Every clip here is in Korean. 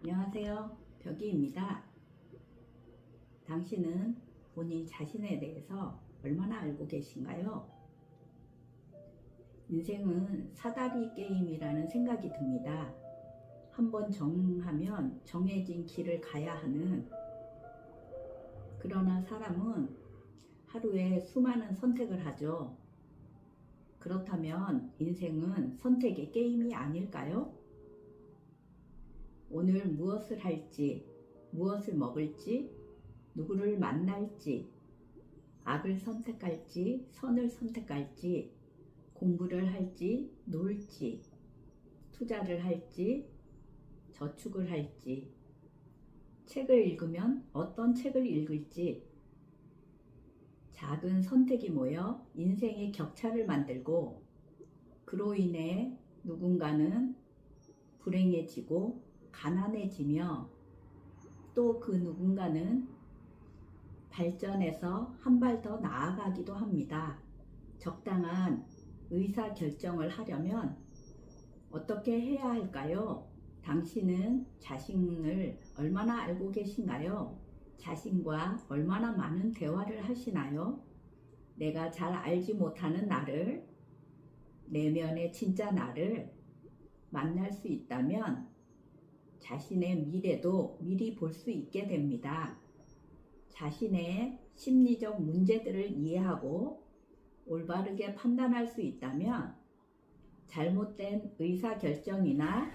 안녕하세요. 벽이입니다. 당신은 본인 자신에 대해서 얼마나 알고 계신가요? 인생은 사다리 게임이라는 생각이 듭니다. 한번 정하면 정해진 길을 가야 하는, 그러나 사람은 하루에 수많은 선택을 하죠. 그렇다면 인생은 선택의 게임이 아닐까요? 오늘 무엇을 할지, 무엇을 먹을지, 누구를 만날지, 악을 선택할지, 선을 선택할지, 공부를 할지, 놀지, 투자를 할지, 저축을 할지, 책을 읽으면 어떤 책을 읽을지, 작은 선택이 모여 인생의 격차를 만들고, 그로 인해 누군가는 불행해지고 가난해지며, 또 그 누군가는 발전해서 한 발 더 나아가기도 합니다. 적당한 의사 결정을 하려면 어떻게 해야 할까요? 당신은 자신을 얼마나 알고 계신가요? 자신과 얼마나 많은 대화를 하시나요? 내가 잘 알지 못하는 나를, 내면의 진짜 나를 만날 수 있다면 자신의 미래도 미리 볼 수 있게 됩니다. 자신의 심리적 문제들을 이해하고 올바르게 판단할 수 있다면 잘못된 의사결정이나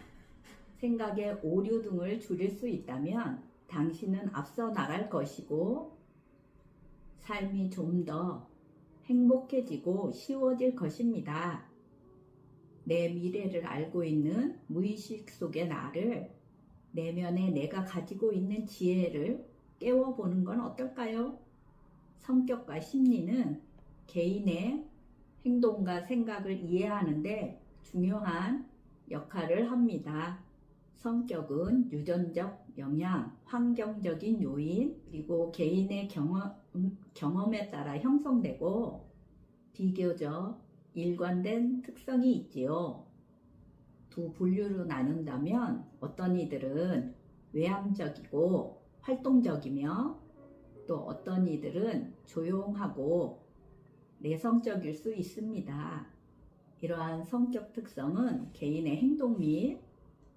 생각의 오류 등을 줄일 수 있다면 당신은 앞서 나갈 것이고 삶이 좀 더 행복해지고 쉬워질 것입니다. 내 미래를 알고 있는 무의식 속의 나를, 내면에 내가 가지고 있는 지혜를 깨워보는 건 어떨까요? 성격과 심리는 개인의 행동과 생각을 이해하는데 중요한 역할을 합니다. 성격은 유전적 영향, 환경적인 요인, 그리고 개인의 경험에 따라 형성되고 비교적 일관된 특성이 있지요. 두 분류로 나눈다면 어떤 이들은 외향적이고 활동적이며, 또 어떤 이들은 조용하고 내성적일 수 있습니다. 이러한 성격 특성은 개인의 행동 및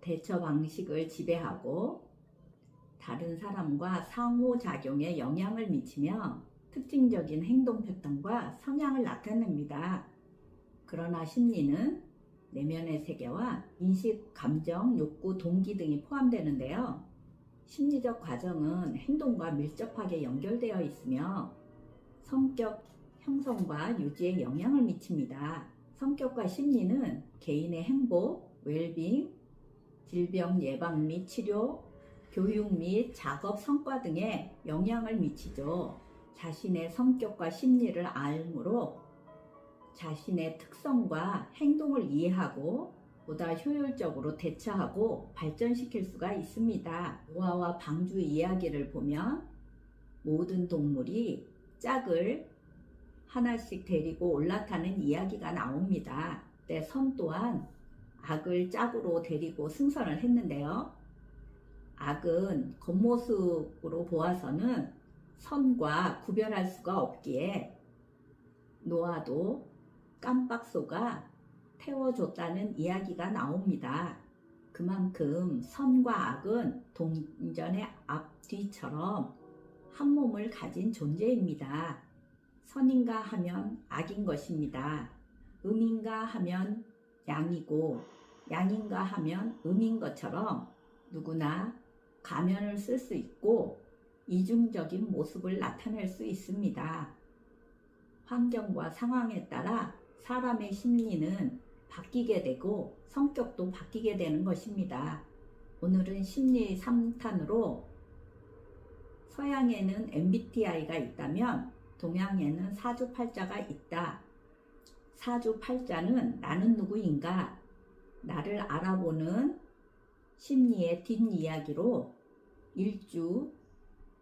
대처 방식을 지배하고 다른 사람과 상호작용에 영향을 미치며 특징적인 행동 패턴과 성향을 나타냅니다. 그러나 심리는 내면의 세계와 인식, 감정, 욕구, 동기 등이 포함되는데요. 심리적 과정은 행동과 밀접하게 연결되어 있으며 성격 형성과 유지에 영향을 미칩니다. 성격과 심리는 개인의 행복, 웰빙, 질병 예방 및 치료, 교육 및 작업 성과 등에 영향을 미치죠. 자신의 성격과 심리를 알므로 자신의 특성과 행동을 이해하고 보다 효율적으로 대처하고 발전시킬 수가 있습니다. 노아와 방주 이야기를 보면 모든 동물이 짝을 하나씩 데리고 올라타는 이야기가 나옵니다. 근데 선 또한 악을 짝으로 데리고 승선을 했는데요. 악은 겉모습으로 보아서는 선과 구별할 수가 없기에 노아도 깜박 속아 태워줬다는 이야기가 나옵니다. 그만큼 선과 악은 동전의 앞뒤처럼 한 몸을 가진 존재입니다. 선인가 하면 악인 것입니다. 음인가 하면 양이고 양인가 하면 음인 것처럼 누구나 가면을 쓸 수 있고 이중적인 모습을 나타낼 수 있습니다. 환경과 상황에 따라 사람의 심리는 바뀌게 되고 성격도 바뀌게 되는 것입니다. 오늘은 심리 3탄으로 서양에는 MBTI가 있다면 동양에는 사주팔자가 있다. 사주팔자는 나는 누구인가, 나를 알아보는 심리의 뒷이야기로 일주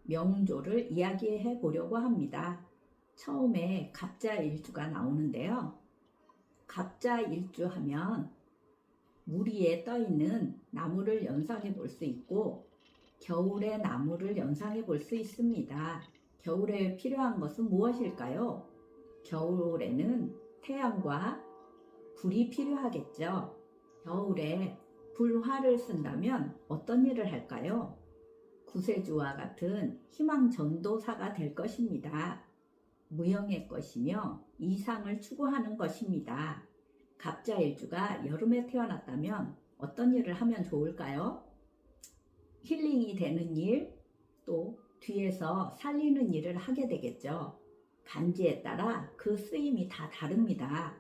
명조를 이야기해 보려고 합니다. 처음에 갑자일주가 나오는데요. 갑자일주 하면 물 위에 떠 있는 나무를 연상해 볼 수 있고 겨울의 나무를 연상해 볼 수 있습니다. 겨울에 필요한 것은 무엇일까요? 겨울에는 태양과 불이 필요하겠죠. 겨울에 불화를 쓴다면 어떤 일을 할까요? 구세주와 같은 희망 전도사가 될 것입니다. 무형의 것이며 이상을 추구하는 것입니다. 갑자일주가 여름에 태어났다면 어떤 일을 하면 좋을까요? 힐링이 되는 일, 또 뒤에서 살리는 일을 하게 되겠죠. 간지에 따라 그 쓰임이 다 다릅니다.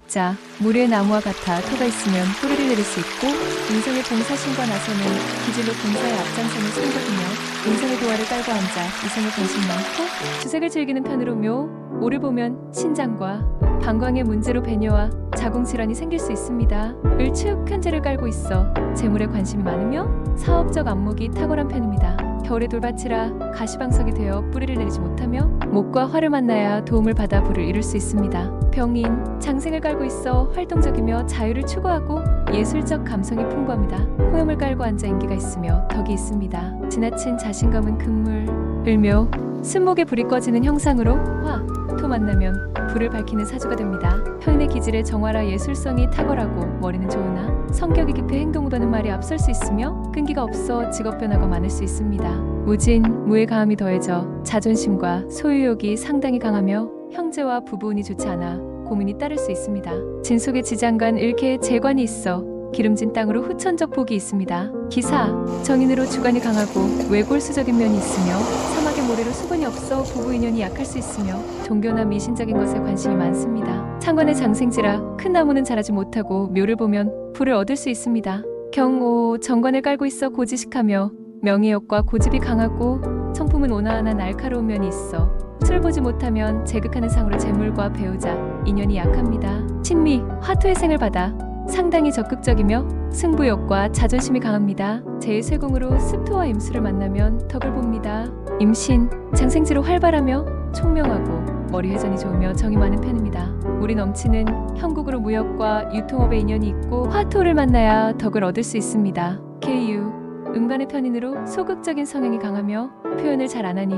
자, 무리의 나무와 같아 터가 있으면 뿌리를 내릴 수 있고 인성의 봉사심과 나서는 기질로 봉사에 앞장서는 성격이며 인성의 도화를 깔고 앉아 이성에 관심 많고 주색을 즐기는 편으로며 오를 보면 신장과 방광의 문제로 배뇨와 자궁질환이 생길 수 있습니다. 을축한 재를 깔고 있어 재물에 관심이 많으며 사업적 안목이 탁월한 편입니다. 겨울에 돌밭이라 가시방석이 되어 뿌리를 내리지 못하며 목과 화를 만나야 도움을 받아 부를 이룰 수 있습니다. 병인, 장생을 깔고 있어 활동적이며 자유를 추구하고 예술적 감성이 풍부합니다. 호염을 깔고 앉아 인기가 있으며 덕이 있습니다. 지나친 자신감은 금물, 을묘, 순목에 불이 꺼지는 형상으로 화, 토 만나면 불을 밝히는 사주가 됩니다. 편인의 기질에 정화라 예술성이 탁월하고 머리는 좋으나 성격이 급해 행동보다는 말이 앞설 수 있으며 끈기가 없어 직업 변화가 많을 수 있습니다. 무진, 무의 가함이 더해져 자존심과 소유욕이 상당히 강하며 형제와 부부운이 좋지 않아 고민이 따를 수 있습니다. 진속의 지장간 일개의 재관이 있어 기름진 땅으로 후천적 복이 있습니다. 기사, 정인으로 주관이 강하고 외골수적인 면이 있으며 사막의 모래로 수분이 없어 부부 인연이 약할 수 있으며 종교나 미신적인 것에 관심이 많습니다. 창관의 장생지라 큰 나무는 자라지 못하고 묘를 보면 불을 얻을 수 있습니다. 경오, 정관을 깔고 있어 고지식하며 명예욕과 고집이 강하고 성품은 온화하나 날카로운 면이 있어 술을 보지 못하면 제극하는 상으로 재물과 배우자, 인연이 약합니다. 친미, 화토의 생을 받아 상당히 적극적이며 승부욕과 자존심이 강합니다. 제1쇠궁으로 습토와 임수를 만나면 덕을 봅니다. 임신, 장생지로 활발하며 총명하고 머리 회전이 좋으며 정이 많은 편입니다. 물이 넘치는 형국으로 무역과 유통업에 인연이 있고 화토를 만나야 덕을 얻을 수 있습니다. 계유, 음간의 편인으로 소극적인 성향이 강하며 표현을 잘 안하니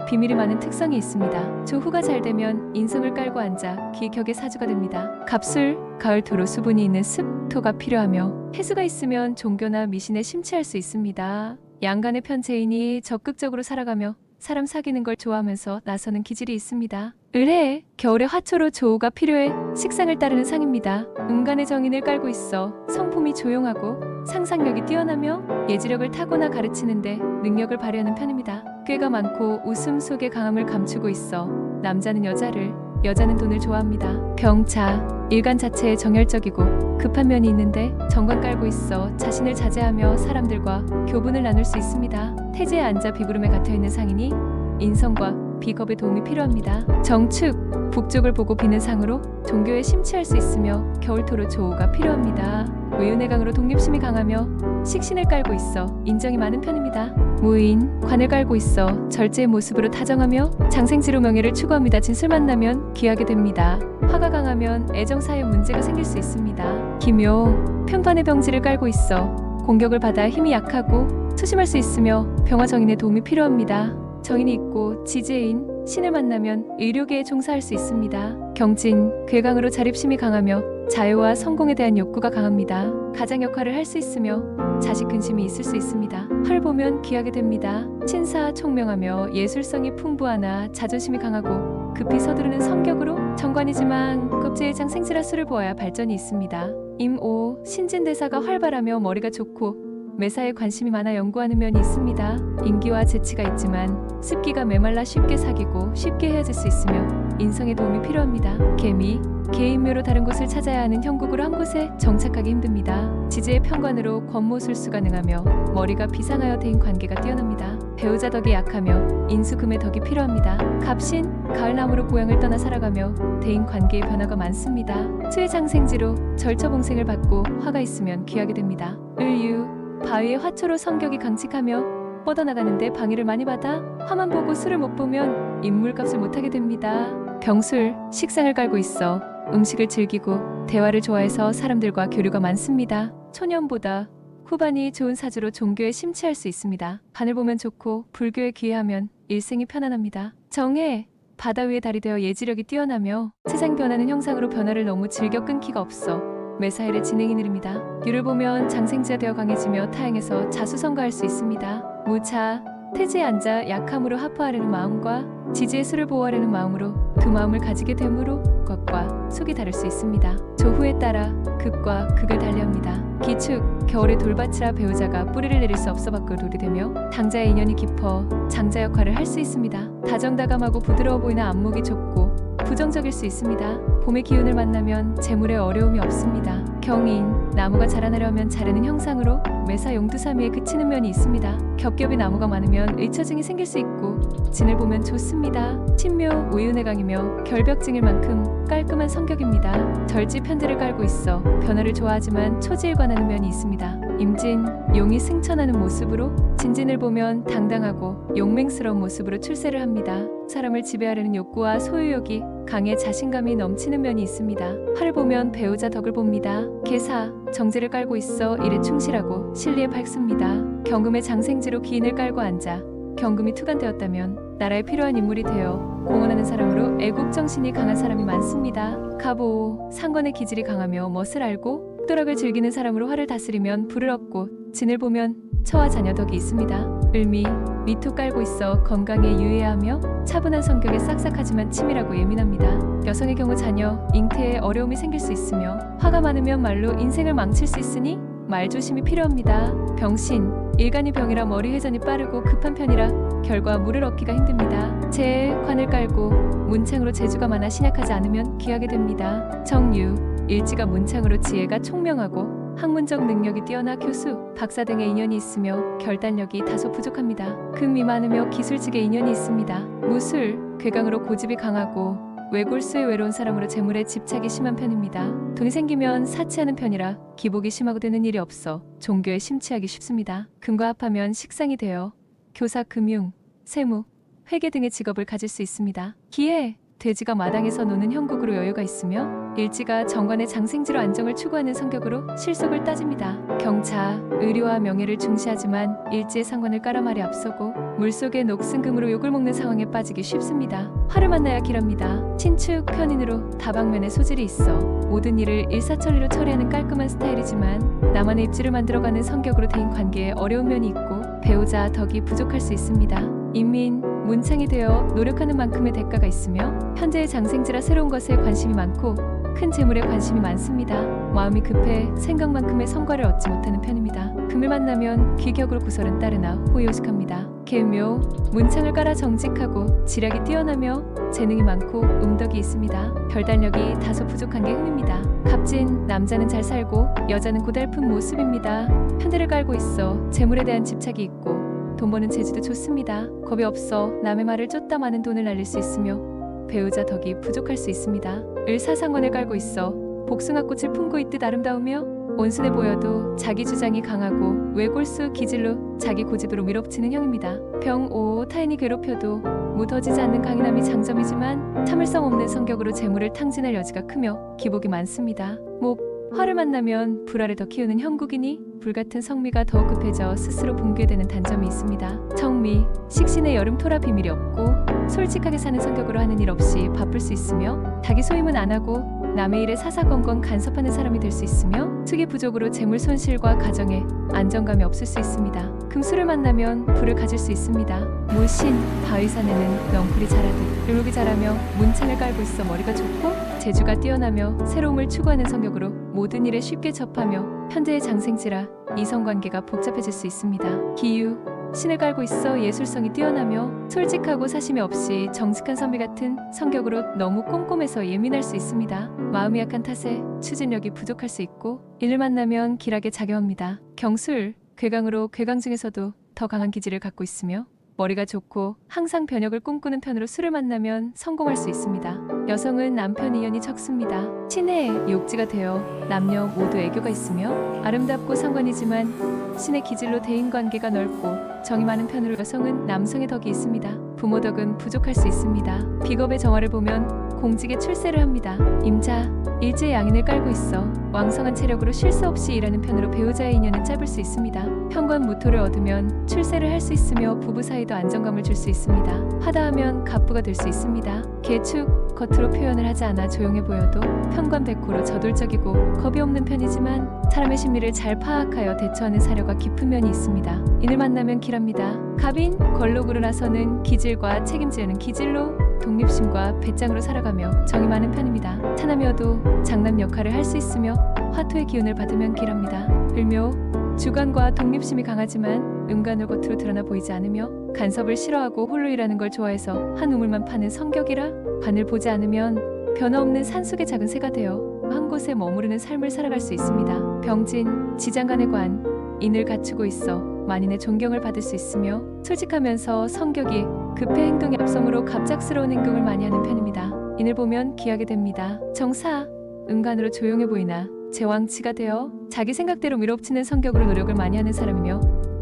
비밀이 많은 특성이 있습니다. 조후가 잘 되면 인성을 깔고 앉아 기격의 사주가 됩니다. 갑술, 가을토로 수분이 있는 습토가 필요하며 해수가 있으면 종교나 미신에 심취할 수 있습니다. 양간의 편재인이 적극적으로 살아가며 사람 사귀는 걸 좋아하면서 나서는 기질이 있습니다. 을해, 겨울에 화초로 조우가 필요해 식상을 따르는 상입니다. 음간의 정인을 깔고 있어 성품이 조용하고 상상력이 뛰어나며 예지력을 타고나 가르치는데 능력을 발휘하는 편입니다. 꾀가 많고 웃음 속에 강함을 감추고 있어 남자는 여자를, 여자는 돈을 좋아합니다. 병자, 일간 자체에 정열적이고 급한 면이 있는데 정관 깔고 있어 자신을 자제하며 사람들과 교분을 나눌 수 있습니다. 태지에 앉아 비구름에 갇혀있는 상이니 인성과 비겁의 도움이 필요합니다. 정축, 북쪽을 보고 비는 상으로 종교에 심취할 수 있으며 겨울토로 조우가 필요합니다. 외운의 강으로 독립심이 강하며 식신을 깔고 있어 인정이 많은 편입니다. 무인, 관을 깔고 있어 절제의 모습으로 타정하며 장생지로 명예를 추구합니다. 진술 만나면 귀하게 됩니다. 화가 강하면 애정사에 문제가 생길 수 있습니다. 기묘, 편관의 병지를 깔고 있어 공격을 받아 힘이 약하고 소심할 수 있으며 병화정인의 도움이 필요합니다. 정인이 있고 지재인, 신을 만나면 의료계에 종사할 수 있습니다. 경진, 괴강으로 자립심이 강하며 자유와 성공에 대한 욕구가 강합니다. 가장 역할을 할 수 있으며 자식 근심이 있을 수 있습니다. 활 보면 귀하게 됩니다. 친사, 총명하며 예술성이 풍부하나 자존심이 강하고 급히 서두르는 성격으로 정관이지만 겁제의 장생지라 수를 보아야 발전이 있습니다. 임오, 신진대사가 활발하며 머리가 좋고 매사에 관심이 많아 연구하는 면이 있습니다. 인기와 재치가 있지만 습기가 메말라 쉽게 사귀고 쉽게 헤어질 수 있으며 인성의 도움이 필요합니다. 개미, 개인묘로 다른 곳을 찾아야 하는 형국으로 한 곳에 정착하기 힘듭니다. 지지의 편관으로 권모술수가 능하며 머리가 비상하여 대인 관계가 뛰어납니다. 배우자 덕이 약하며 인수금의 덕이 필요합니다. 갑신, 가을나무로 고향을 떠나 살아가며 대인 관계의 변화가 많습니다. 수의 장생지로 절처봉생을 받고 화가 있으면 귀하게 됩니다. 을유, 바위의 화초로 성격이 강직하며 뻗어나가는데 방해를 많이 받아 화만 보고 술을 못 보면 인물값을 못하게 됩니다. 병술, 식상을 깔고 있어 음식을 즐기고 대화를 좋아해서 사람들과 교류가 많습니다. 초년보다 후반이 좋은 사주로 종교에 심취할 수 있습니다. 간을 보면 좋고 불교에 귀의하면 일생이 편안합니다. 정해 바다 위에 달이 되어 예지력이 뛰어나며 세상 변하는 형상으로 변화를 너무 즐겨 끊기가 없어 매사일의 진행이 느립니다. 유를 보면 장생지가 되어 강해지며 타향에서 자수성가할 수 있습니다. 무차 태지에 앉아 약함으로 하포하려는 마음과 지지의 수를 보호하려는 마음으로 두 마음을 가지게 되므로 겉과 속이 다를 수 있습니다. 조후에 따라 극과 극을 달리합니다. 기축 겨울의 돌밭이라 배우자가 뿌리를 내릴 수 없어 밖으로 돌이 되며 당자의 인연이 깊어 장자 역할을 할 수 있습니다. 다정다감하고 부드러워 보이는 안목이 좁고 부정적일 수 있습니다. 봄의 기운을 만나면 재물에 어려움이 없습니다. 경인 나무가 자라나려면 자르는 형상으로 매사 용두사미에 그치는 면이 있습니다. 겹겹이 나무가 많으면 의처증이 생길 수 있고 진을 보면 좋습니다. 친묘 우윤의 강이며 결벽증일 만큼 깔끔한 성격입니다. 절지 편지를 깔고 있어 변화를 좋아하지만 초지일관하는 면이 있습니다. 임진 용이 승천하는 모습으로 진진을 보면 당당하고 용맹스러운 모습으로 출세를 합니다. 사람을 지배하려는 욕구와 소유욕이 강해 자신감이 넘치는 면이 있습니다. 화를 보면 배우자 덕을 봅니다. 계사 정제를 깔고 있어 일에 충실하고 실리에 밝습니다. 경금의 장생지로 기인을 깔고 앉아 경금이 투간되었다면 나라에 필요한 인물이 되어 공헌하는 사람으로 애국정신이 강한 사람이 많습니다. 갑오 상관의 기질이 강하며 멋을 알고 또락을 즐기는 사람으로 화를 다스리면 부를 얻고 진을 보면 처와 자녀 덕이 있습니다. 을미 미토 깔고 있어 건강에 유의해야 하며 차분한 성격에 싹싹하지만 치밀하고 예민합니다. 여성의 경우 자녀, 잉태에 어려움이 생길 수 있으며 화가 많으면 말로 인생을 망칠 수 있으니 말 조심이 필요합니다. 병신 일간이 병이라 머리 회전이 빠르고 급한 편이라 결과 물을 얻기가 힘듭니다. 재관을 깔고 문창으로 재주가 많아 신약하지 않으면 귀하게 됩니다. 정유 일지가 문창으로 지혜가 총명하고 학문적 능력이 뛰어나 교수, 박사 등의 인연이 있으며 결단력이 다소 부족합니다. 금이 많으며 기술직에 인연이 있습니다. 무술, 괴강으로 고집이 강하고 외골수에 외로운 사람으로 재물에 집착이 심한 편입니다. 돈이 생기면 사치하는 편이라 기복이 심하고 되는 일이 없어 종교에 심취하기 쉽습니다. 금과 합하면 식상이 되어 교사, 금융, 세무, 회계 등의 직업을 가질 수 있습니다. 기해, 돼지가 마당에서 노는 형국으로 여유가 있으며 일지가 정관의 장생지로 안정을 추구하는 성격으로 실속을 따집니다. 경차, 의료와 명예를 중시하지만 일지의 상관을 깔아 말이 앞서고 물속의 녹슨금으로 욕을 먹는 상황에 빠지기 쉽습니다. 화를 만나야 길합니다. 친축, 편인으로 다방면에 소질이 있어 모든 일을 일사천리로 처리하는 깔끔한 스타일이지만 나만의 입지를 만들어가는 성격으로 대인 관계에 어려운 면이 있고 배우자 덕이 부족할 수 있습니다. 인민, 문창이 되어 노력하는 만큼의 대가가 있으며 현재의 장생지라 새로운 것에 관심이 많고 큰 재물에 관심이 많습니다. 마음이 급해 생각만큼의 성과를 얻지 못하는 편입니다. 금을 만나면 귀격을 구설은 따르나 호의호식합니다. 계묘, 문창을 깔아 정직하고 지략이 뛰어나며 재능이 많고 음덕이 있습니다. 결단력이 다소 부족한 게 흠입니다. 갑진, 남자는 잘 살고 여자는 고달픈 모습입니다. 편대를 깔고 있어 재물에 대한 집착이 있고 돈 버는 재주도 좋습니다. 겁이 없어 남의 말을 쫓다 많은 돈을 날릴 수 있으며 배우자 덕이 부족할 수 있습니다. 을사상관을 깔고 있어 복숭아꽃을 품고 있듯 아름다우며 온순해 보여도 자기 주장이 강하고 외골수 기질로 자기 고집으로 밀어붙이는 형입니다. 병오 타인이 괴롭혀도 무뎌지지 않는 강인함이 장점이지만 참을성 없는 성격으로 재물을 탕진할 여지가 크며 기복이 많습니다. 목 화를 만나면 불화를 더 키우는 형국이니 불같은 성미가 더욱 급해져 스스로 붕괴되는 단점이 있습니다. 정미, 식신의 여름 토라 비밀이 없고 솔직하게 사는 성격으로 하는 일 없이 바쁠 수 있으며 자기 소임은 안 하고 남의 일에 사사건건 간섭하는 사람이 될 수 있으며 투기 부족으로 재물 손실과 가정에 안정감이 없을 수 있습니다. 금수를 만나면 불을 가질 수 있습니다. 무신, 바위산에는 넝쿨이 자라듯 르룩이 자라며 문창을 깔고 있어 머리가 좋고 재주가 뛰어나며 새로움을 추구하는 성격으로 모든 일에 쉽게 접하며 현재의 장생지라 이성관계가 복잡해질 수 있습니다. 기유, 신을 깔고 있어 예술성이 뛰어나며 솔직하고 사심이 없이 정직한 선비 같은 성격으로 너무 꼼꼼해서 예민할 수 있습니다. 마음이 약한 탓에 추진력이 부족할 수 있고 이를 만나면 길하게 작용합니다. 경술, 괴강으로 괴강 중에서도 더 강한 기질을 갖고 있으며 머리가 좋고 항상 변혁을 꿈꾸는 편으로 술을 만나면 성공할 수 있습니다. 여성은 남편 인연이 적습니다. 신의 욕지가 되어 남녀 모두 애교가 있으며 아름답고 상관이지만 신의 기질로 대인관계가 넓고 정이 많은 편으로 여성은 남성의 덕이 있습니다. 부모 덕은 부족할 수 있습니다. 비겁의 정화를 보면 공직에 출세를 합니다. 임자, 일지의 양인을 깔고 있어 왕성한 체력으로 쉴 새 없이 일하는 편으로 배우자의 인연은 짧을 수 있습니다. 편관무토를 얻으면 출세를 할 수 있으며 부부 사이도 안정감을 줄 수 있습니다. 하다하면 갑부가 될 수 있습니다. 개축, 겉으로 표현을 하지 않아 조용해 보여도 편관백호로 저돌적이고 겁이 없는 편이지만 사람의 심리를 잘 파악하여 대처하는 사려가 깊은 면이 있습니다. 인을 만나면 길합니다. 갑인, 걸록으로 나서는 기질과 책임지는 기질로 독립심과 배짱으로 살아가며 정이 많은 편입니다. 차남이어도 장남 역할을 할 수 있으며 화토의 기운을 받으면 길합니다. 을묘, 주관과 독립심이 강하지만 음간을 겉으로 드러나 보이지 않으며 간섭을 싫어하고 홀로 일하는 걸 좋아해서 한 우물만 파는 성격이라 관을 보지 않으면 변화없는 산속의 작은 새가 되어 한 곳에 머무르는 삶을 살아갈 수 있습니다. 병진, 지장간의 관, 인을 갖추고 있어 만인의 존경을 받을 수 있으며 솔직하면서 성격이 급해 행동의 앞섬으로 갑작스러운 행동을 많이 하는 편입니다. 인을 보면 귀하게 됩니다. 정사, 음간으로 조용해 보이나 제왕치가 되어 자기 생각대로 밀어붙이는 성격으로 노력을 많이 하는 사람이며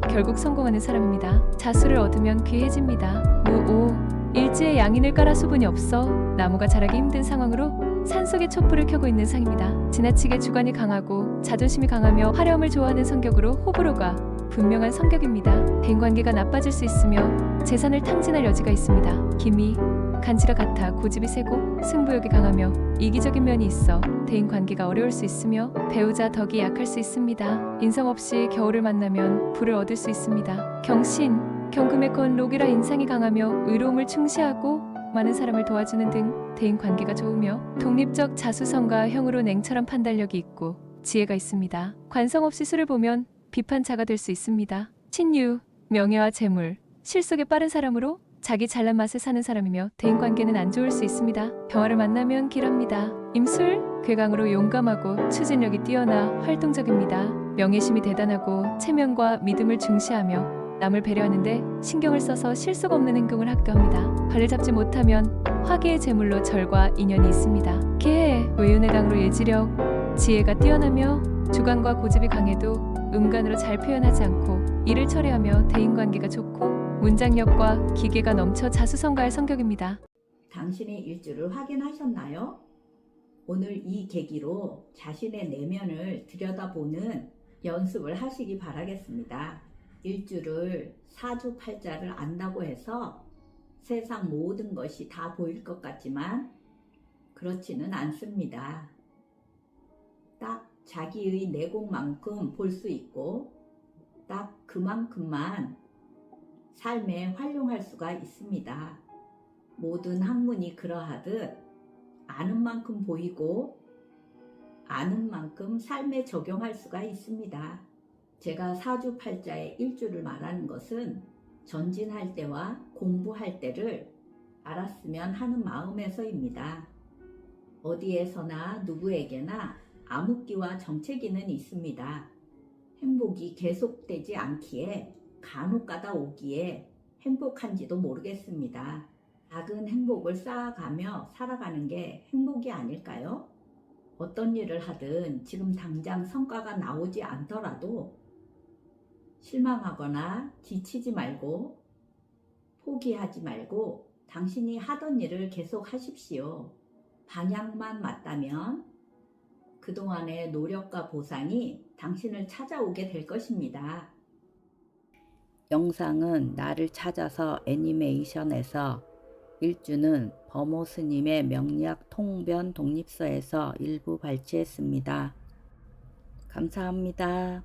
결국 성공하는 사람입니다. 자수를 얻으면 귀해집니다. 무오, 일지에 양인을 깔아 수분이 없어 나무가 자라기 힘든 상황으로 산속에 촛불을 켜고 있는 상입니다. 지나치게 주관이 강하고 자존심이 강하며 화려함을 좋아하는 성격으로 호불호가 분명한 성격입니다. 대인관계가 나빠질 수 있으며 재산을 탕진할 여지가 있습니다. 기미, 간지가 같아 고집이 세고 승부욕이 강하며 이기적인 면이 있어 대인관계가 어려울 수 있으며 배우자 덕이 약할 수 있습니다. 인성 없이 겨울을 만나면 불을 얻을 수 있습니다. 경신, 경금의 건 록이라 인상이 강하며 의로움을 충시하고 많은 사람을 도와주는 등 대인관계가 좋으며 독립적 자수성가 형으로 냉철한 판단력이 있고 지혜가 있습니다. 관성 없이 술을 보면 비판자가 될 수 있습니다. 신유, 명예와 재물, 실속에 빠른 사람으로 자기 잘난 맛에 사는 사람이며 대인관계는 안 좋을 수 있습니다. 병화를 만나면 길합니다. 임술, 괴강으로 용감하고 추진력이 뛰어나 활동적입니다. 명예심이 대단하고 체면과 믿음을 중시하며 남을 배려하는데 신경을 써서 실속 없는 행동을 하기도 합니다. 발을 잡지 못하면 화기의 제물로 절과 인연이 있습니다. 개, 외운의 강으로 예지력, 지혜가 뛰어나며 주관과 고집이 강해도 음간으로 잘 표현하지 않고 일을 처리하며 대인관계가 좋고 문장력과 기계가 넘쳐 자수성가할 성격입니다. 당신의 일주를 확인하셨나요? 오늘 이 계기로 자신의 내면을 들여다보는 연습을 하시기 바라겠습니다. 일주를 사주팔자를 안다고 해서 세상 모든 것이 다 보일 것 같지만 그렇지는 않습니다. 딱 자기의 내공만큼 볼 수 있고 딱 그만큼만 삶에 활용할 수가 있습니다. 모든 학문이 그러하듯 아는 만큼 보이고 아는 만큼 삶에 적용할 수가 있습니다. 제가 사주팔자의 일주를 말하는 것은 전진할 때와 공부할 때를 알았으면 하는 마음에서입니다. 어디에서나 누구에게나 암흑기와 정체기는 있습니다. 행복이 계속되지 않기에 간혹가다 오기에 행복한지도 모르겠습니다. 작은 행복을 쌓아가며 살아가는 게 행복이 아닐까요? 어떤 일을 하든 지금 당장 성과가 나오지 않더라도 실망하거나 지치지 말고 포기하지 말고 당신이 하던 일을 계속 하십시오. 방향만 맞다면 그동안의 노력과 보상이 당신을 찾아오게 될 것입니다. 영상은 나를 찾아서 애니메이션에서 일주는 범호 스님의 명리학 통변 독립서에서 일부 발췌했습니다. 감사합니다.